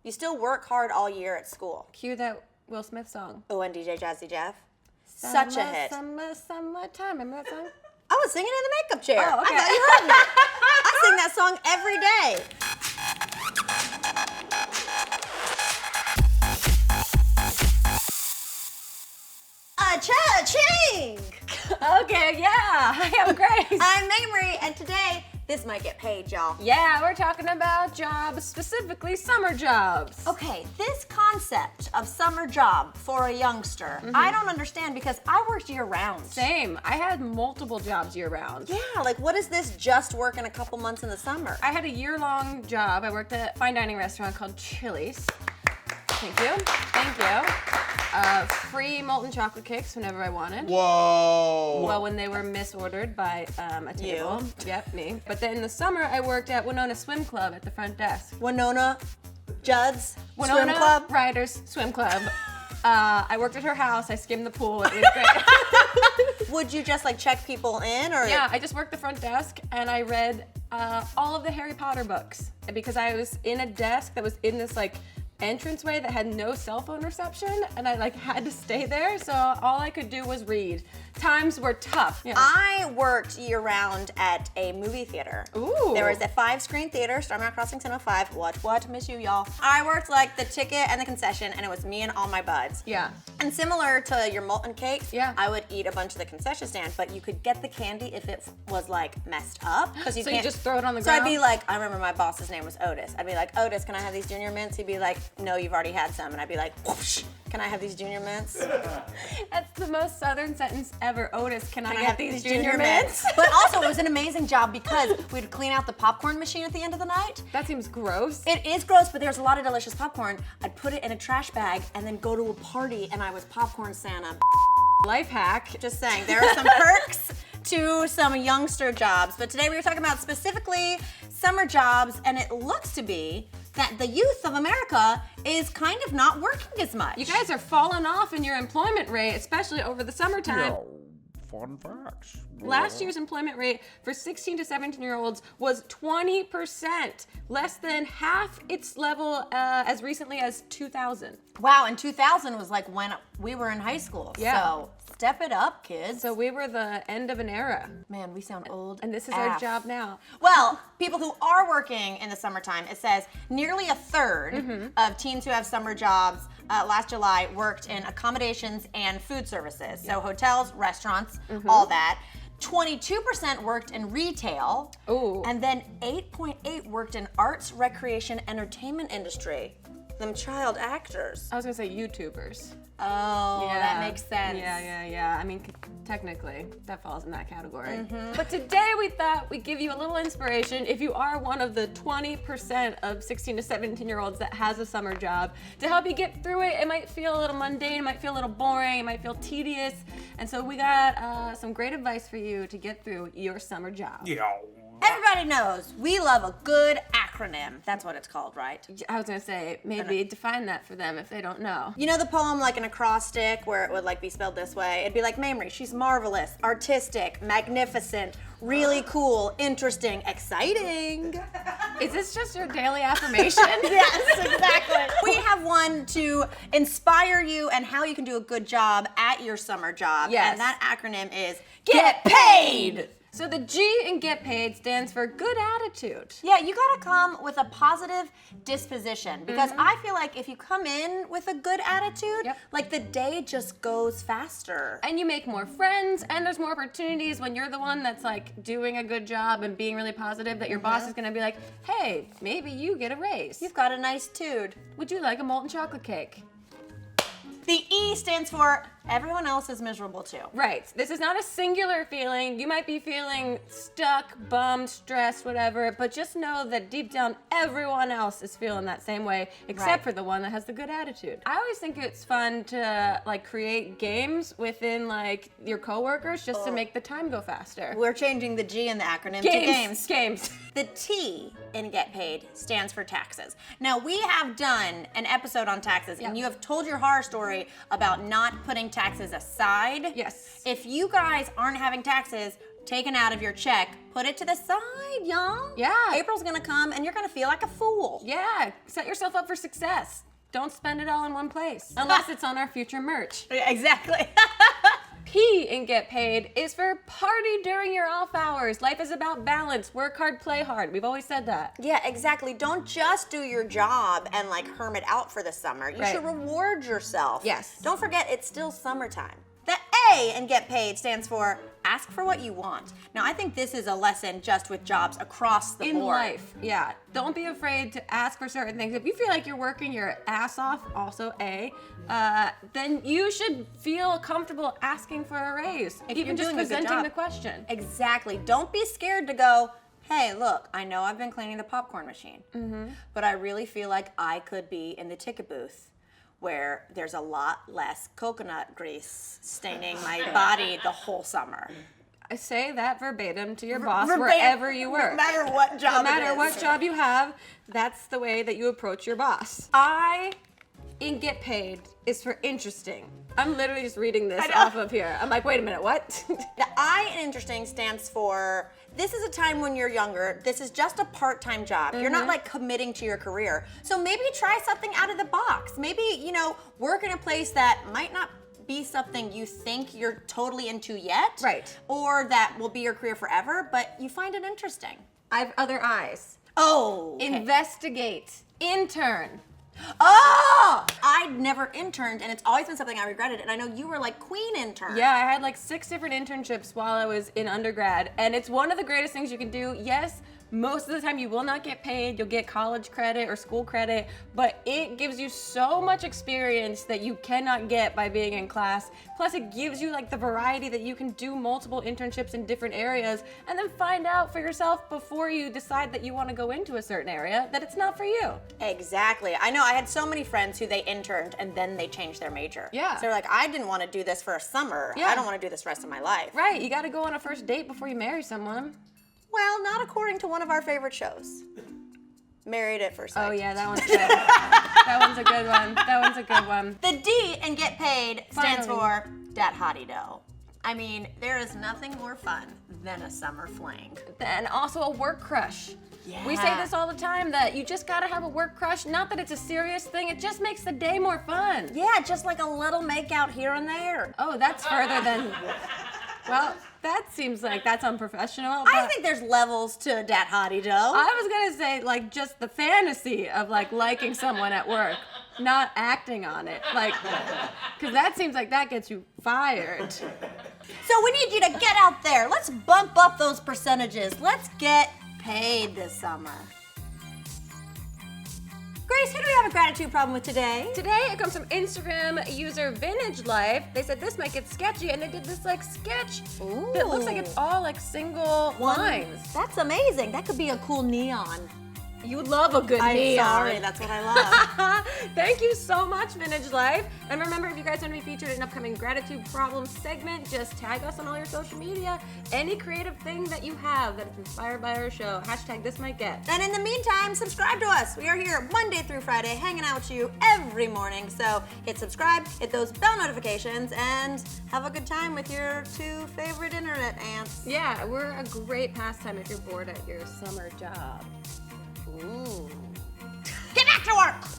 You still work hard all year at school. Cue that Will Smith song. Oh, and DJ Jazzy Jeff. Such a hit. Summertime. Remember that song? I was singing in the makeup chair. Oh, okay. I thought you heard me. I sing that song every day. Cha-ching! Okay, yeah. Hi, I'm Grace. I'm Mamrie, and today, this might get paid, y'all. Yeah, we're talking about jobs, specifically summer jobs. Okay, this concept of summer job for a youngster, I don't understand because I worked year-round. Same. I had multiple jobs year-round. Yeah, like what is this just working a couple months in the summer? I had a year-long job. I worked at a fine dining restaurant called Chili's. Thank you. Thank you. Free molten chocolate cakes whenever I wanted. Whoa. Well, when they were misordered by a table. You. Yep, me. But then in the summer, I worked at Winona Swim Club at the front desk. Winona Judd's Swim Club? Riders Swim Club. I worked at her house. I skimmed the pool. It was great. Would you just like check people in or? Yeah, I just worked the front desk and I read all of the Harry Potter books because I was in a desk that was in this like entranceway that had no cell phone reception and I like had to stay there, so all I could do was read. Times were tough. Yeah. I worked year-round at a movie theater. Ooh. There was a 5-screen theater, Starmount Crossing 1005. What? Miss you, y'all. I worked like the ticket and the concession, and it was me and all my buds. Yeah. And similar to your molten cakes, Yeah. I would eat a bunch of the concession stand, but you could get the candy if it was like messed up. Because you So can't you just throw it on the So ground? I'd be like, I remember my boss's name was Otis. I'd be like, Otis, can I have these junior mints? He'd be like, no, you've already had some. And I'd be like, whoosh, can I have these junior mints? That's the most southern sentence ever. Otis, can I Can I get have these junior mints? But also, it was an amazing job because we'd clean out the popcorn machine at the end of the night. That seems gross. It is gross, but there's a lot of delicious popcorn. I'd put it in a trash bag and then go to a party, and I was popcorn Santa. Life hack. Just saying, there are some perks to some youngster jobs, but today we were talking about specifically summer jobs, and it looks to be that the youth of America is kind of not working as much. You guys are falling off in your employment rate, especially over the summertime. Fun facts. Last year's employment rate for 16 to 17-year-olds was 20%, less than half its level as recently as 2000. Wow, and 2000 was like when we were in high school. Yeah. So step it up, kids. So we were the end of an era, Man, we sound old. and this is AF. our job now. Well, people who are working in the summertime, it says nearly a third of teens who have summer jobs last July worked in accommodations and food services. So hotels, restaurants, all that. 22% worked in retail. Ooh. And then 8.8 worked in arts, recreation, entertainment industry. Them child actors. I was gonna say YouTubers. Oh, that makes sense. Yeah. I mean, technically, that falls in that category. But today we thought we'd give you a little inspiration if you are one of the 20% of 16 to 17-year-olds that has a summer job to help you get through it. It might feel a little mundane, it might feel a little boring, it might feel tedious. And so we got some great advice for you to get through your summer job. Yeah. Everybody knows we love a good acronym. That's what it's called, right? I was gonna say, maybe define that for them if they don't know. You know the poem like an acrostic where it would like be spelled this way? It'd be like Mamrie, she's marvelous, artistic, magnificent, really cool, interesting, exciting. Is this just your daily affirmation? Yes, exactly. We have one to inspire you and how you can do a good job at your summer job. Yes. And that acronym is Get Paid! So the G in Get Paid stands for good attitude. Yeah, you gotta come with a positive disposition because I feel like if you come in with a good attitude, Yep. like the day just goes faster. And you make more friends, and there's more opportunities when you're the one that's like doing a good job and being really positive that your boss is gonna be like, hey, maybe you get a raise. You've got a nice tude. Would you like a molten chocolate cake? The E stands for everyone else is miserable too. Right. This is not a singular feeling. You might be feeling stuck, bummed, stressed, whatever, but just know that deep down, everyone else is feeling that same way, except Right. for the one that has the good attitude. I always think it's fun to like create games within like your coworkers just to make the time go faster. We're changing the G in the acronym to games. Games. The T in Get Paid stands for taxes. Now, we have done an episode on taxes, and you have told your horror story about not putting taxes aside. Yes. If you guys aren't having taxes, taken out of your check, put it to the side, y'all. Yeah. April's gonna come and you're gonna feel like a fool. Yeah, set yourself up for success. Don't spend it all in one place, unless it's on our future merch. Exactly. P in get paid is for party during your off hours. Life is about balance. Work hard, play hard. We've always said that. Yeah, exactly. Don't just do your job and like hermit out for the summer. You Right. should reward yourself. Yes. Don't forget, it's still summertime. The A in get paid stands for ask for what you want. Now, I think this is a lesson just with jobs across the In board. life, yeah. Don't be afraid to ask for certain things. If you feel like you're working your ass off, also A, then you should feel comfortable asking for a raise. If Even you're just doing a good presenting job. the question. Exactly. Don't be scared to go, hey, look, I know I've been cleaning the popcorn machine, but I really feel like I could be in the ticket booth where there's a lot less coconut grease staining my body the whole summer. I say that verbatim to your boss Verbatim, wherever you work. No matter what job No it matter is. what job you have, that's the way that you approach your boss. I in get paid is for interesting. I'm literally just reading this I know. off of here. I'm like, wait a minute, what? The I in interesting stands for this is a time when you're younger. This is just a part-time job. You're not like committing to your career. So maybe try something out of the box. Maybe, work in a place that might not be something you think you're totally into yet. Right. Or that will be your career forever, but you find it interesting. I have other eyes. Oh. Investigate. Intern. Oh! I'd never interned, and it's always been something I regretted. And I know you were like queen intern. Yeah, I had like 6 different internships while I was in undergrad, and it's one of the greatest things you can do. Yes, most of the time you will not get paid. You'll get college credit or school credit, but it gives you so much experience that you cannot get by being in class. Plus, it gives you like the variety that you can do multiple internships in different areas and then find out for yourself before you decide that you want to go into a certain area that it's not for you. Exactly. I know I had so many friends who they interned and then they changed their major. Yeah. So they're like, I didn't want to do this for a summer. Yeah. I don't want to do this the rest of my life. Right, you got to go on a first date before you marry someone. Well, not according to one of our favorite shows. Married at First Sight. Oh yeah, that one's good. That one's a good one. That one's a good one. The D in get paid stands Finally. for dat hottie do. I mean, there is nothing more fun than a summer fling. And also a work crush. We say Yeah. this all the time that you just gotta have a work crush. Not that it's a serious thing, it just makes the day more fun. Yeah, just like a little makeout here and there. Oh, that's further than. Well, that seems like that's unprofessional. I but think there's levels to dat hottie do. I was gonna say like just the fantasy of like liking someone at work, not acting on it. Like, because that seems like that gets you fired. So we need you to get out there. Let's bump up those percentages. Let's get paid this summer. Grace, who do we have a gratitude problem with today? Today it comes from Instagram user Vintage Life. They said this might get sketchy, and they did this like sketch that looks like it's all like single lines. That's amazing. That could be a cool neon. You love a good I'm neon. sorry, that's what I love. Thank you so much, Vintage Life. And remember, if you guys want to be featured in an upcoming gratitude problem segment, just tag us on all your social media. Any creative thing that you have that's inspired by our show, hashtag this might get. And in the meantime, subscribe to us. We are here Monday through Friday, hanging out with you every morning. So hit subscribe, hit those bell notifications, and have a good time with your 2 favorite internet ants. Yeah, we're a great pastime if you're bored at your summer job. Ooh. Get back to work!